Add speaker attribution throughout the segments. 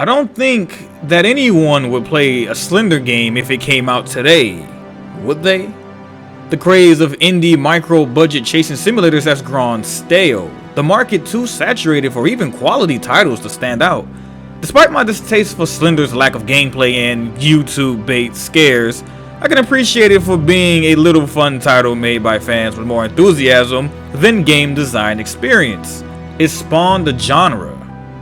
Speaker 1: I don't think that anyone would play a Slender game if it came out today, would they? The craze of indie micro-budget chasing simulators has grown stale, the market too saturated for even quality titles to stand out. Despite my distaste for Slender's lack of gameplay and YouTube bait scares, I can appreciate it for being a little fun title made by fans with more enthusiasm than game design experience. It spawned a genre,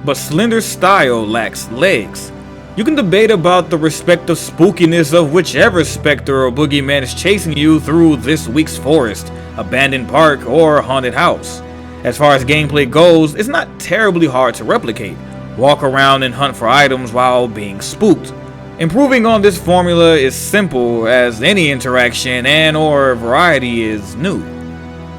Speaker 1: but Slender's style lacks legs. You can debate about the respective spookiness of whichever specter or boogeyman is chasing you through this week's forest, abandoned park, or haunted house. As far as gameplay goes, it's not terribly hard to replicate. Walk around and hunt for items while being spooked. Improving on this formula is simple, as any interaction and or variety is new.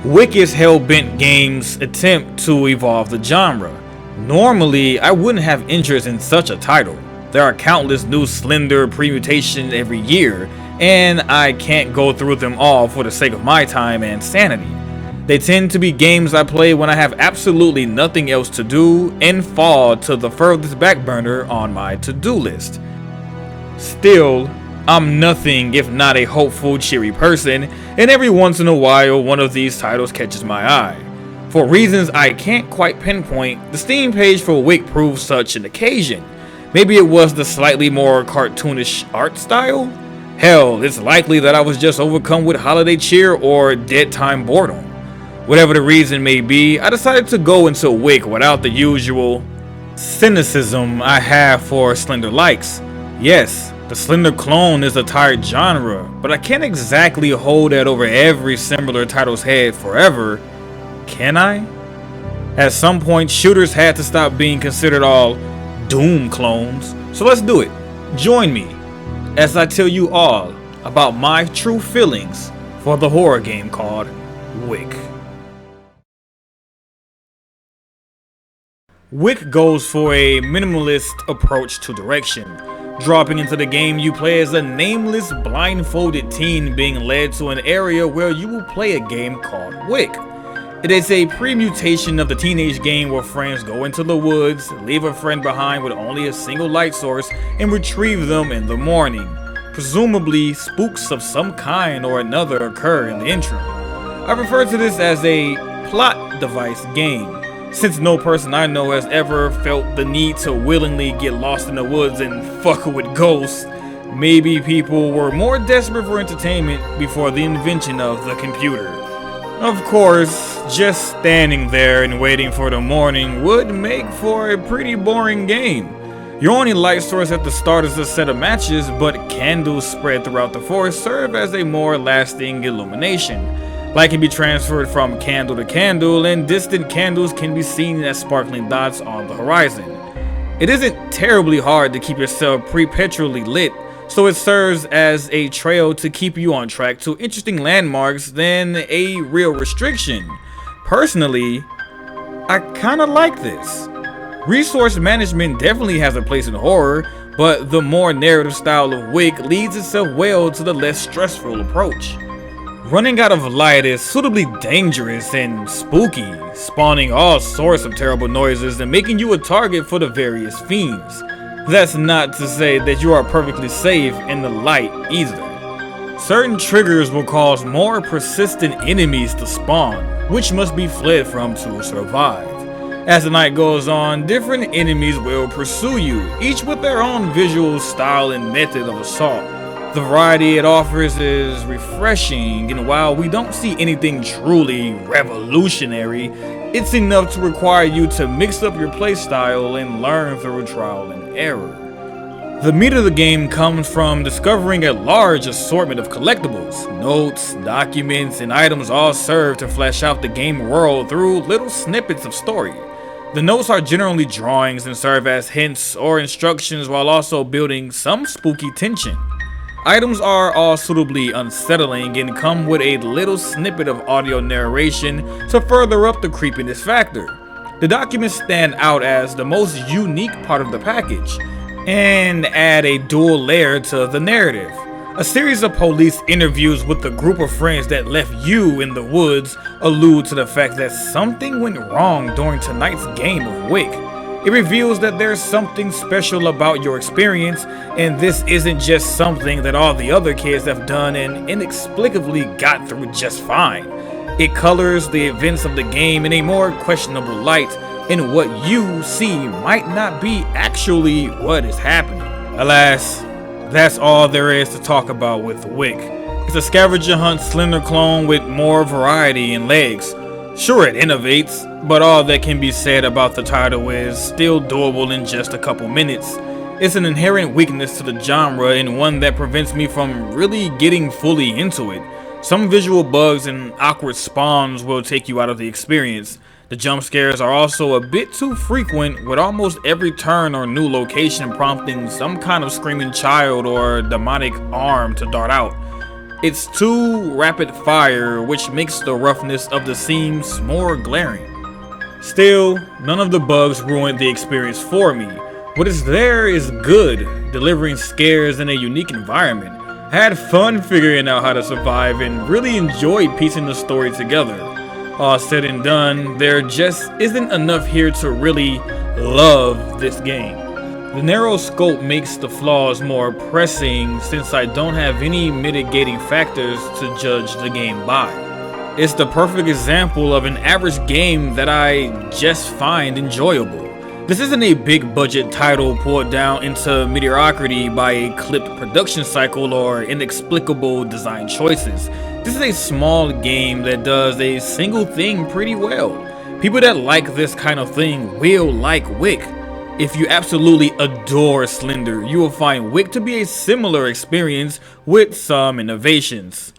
Speaker 1: Wick is Hellbent Games' attempt to evolve the genre. Normally, I wouldn't have interest in such a title. There are countless new Slender permutations every year, and I can't go through them all for the sake of my time and sanity. They tend to be games I play when I have absolutely nothing else to do and fall to the furthest back burner on my to-do list. Still, I'm nothing if not a hopeful, cheery person, and every once in a while one of these titles catches my eye. For reasons I can't quite pinpoint, the Steam page for Wick proves such an occasion. Maybe it was the slightly more cartoonish art style? Hell, it's likely that I was just overcome with holiday cheer or dead time boredom. Whatever the reason may be, I decided to go into Wick without the usual cynicism I have for Slender likes. Yes, the Slender clone is a tired genre, but I can't exactly hold that over every similar title's head forever, can I? At some point, shooters had to stop being considered all Doom clones, so let's do it. Join me as I tell you all about my true feelings for the horror game called Wick. Wick goes for a minimalist approach to direction. Dropping into the game, you play as a nameless, blindfolded teen being led to an area where you will play a game called Wick. It is a pre-mutation of the teenage game where friends go into the woods, leave a friend behind with only a single light source, and retrieve them in the morning. Presumably, spooks of some kind or another occur in the interim. I refer to this as a plot device game, since no person I know has ever felt the need to willingly get lost in the woods and fuck with ghosts. Maybe people were more desperate for entertainment before the invention of the computer. Of course, just standing there and waiting for the morning would make for a pretty boring game. Your only light source at the start is a set of matches, but candles spread throughout the forest serve as a more lasting illumination. Light can be transferred from candle to candle, and distant candles can be seen as sparkling dots on the horizon. It isn't terribly hard to keep yourself perpetually lit, so it serves as a trail to keep you on track to interesting landmarks than a real restriction. Personally, I kinda like this. Resource management definitely has a place in horror, but the more narrative style of Wick leads itself well to the less stressful approach. Running out of light is suitably dangerous and spooky, spawning all sorts of terrible noises and making you a target for the various fiends. That's not to say that you are perfectly safe in the light either. Certain triggers will cause more persistent enemies to spawn, which must be fled from to survive. As the night goes on, different enemies will pursue you, each with their own visual style and method of assault. The variety it offers is refreshing, and while we don't see anything truly revolutionary, it's enough to require you to mix up your playstyle and learn through trial and error. The meat of the game comes from discovering a large assortment of collectibles. Notes, documents, and items all serve to flesh out the game world through little snippets of story. The notes are generally drawings and serve as hints or instructions while also building some spooky tension. Items are all suitably unsettling and come with a little snippet of audio narration to further up the creepiness factor. The documents stand out as the most unique part of the package and add a dual layer to the narrative. A series of police interviews with the group of friends that left you in the woods allude to the fact that something went wrong during tonight's game of Wick. It reveals that there's something special about your experience, and this isn't just something that all the other kids have done and inexplicably got through just fine. It colors the events of the game in a more questionable light, and what you see might not be actually what is happening. Alas, that's all there is to talk about with Wick. It's a scavenger hunt slender clone with more variety and legs. Sure, it innovates, but all that can be said about the title is still doable in just a couple minutes. It's an inherent weakness to the genre and one that prevents me from really getting fully into it. Some visual bugs and awkward spawns will take you out of the experience. The jump scares are also a bit too frequent, with almost every turn or new location prompting some kind of screaming child or demonic arm to dart out. It's too rapid fire, which makes the roughness of the scenes more glaring. Still, none of the bugs ruined the experience for me. What is there is good, delivering scares in a unique environment. I had fun figuring out how to survive and really enjoyed piecing the story together. All said and done, there just isn't enough here to really love this game. The narrow scope makes the flaws more pressing since I don't have any mitigating factors to judge the game by. It's the perfect example of an average game that I just find enjoyable. This isn't a big budget title pulled down into mediocrity by a clipped production cycle or inexplicable design choices. This is a small game that does a single thing pretty well. People that like this kind of thing will like Wick. If you absolutely adore Slender, you will find Wick to be a similar experience with some innovations.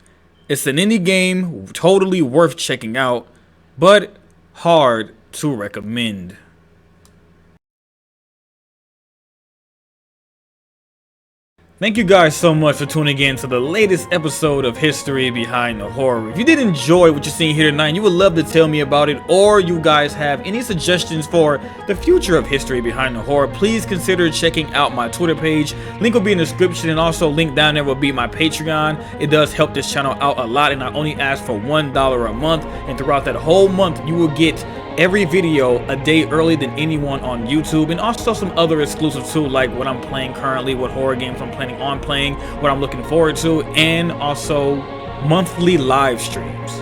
Speaker 1: It's an indie game totally worth checking out, but hard to recommend. Thank you guys so much for tuning in to the latest episode of History Behind the Horror. If you did enjoy what you're seeing here tonight, you would love to tell me about it, or you guys have any suggestions for the future of History Behind the Horror, please consider checking out my Twitter page. Link will be in the description, and also link down there will be my Patreon. It does help this channel out a lot, and I only ask for $1 a month, and throughout that whole month you will get every video a day early than anyone on YouTube, and also some other exclusives too, like what I'm playing currently, what horror games I'm planning on playing, what I'm looking forward to, and also monthly live streams.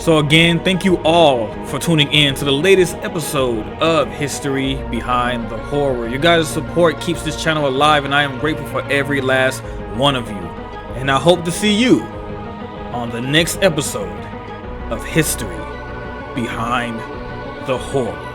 Speaker 1: So again, thank you all for tuning in to the latest episode of History Behind the Horror. You guys' support keeps this channel alive, and I am grateful for every last one of you. And I hope to see you on the next episode of History Behind the Horror.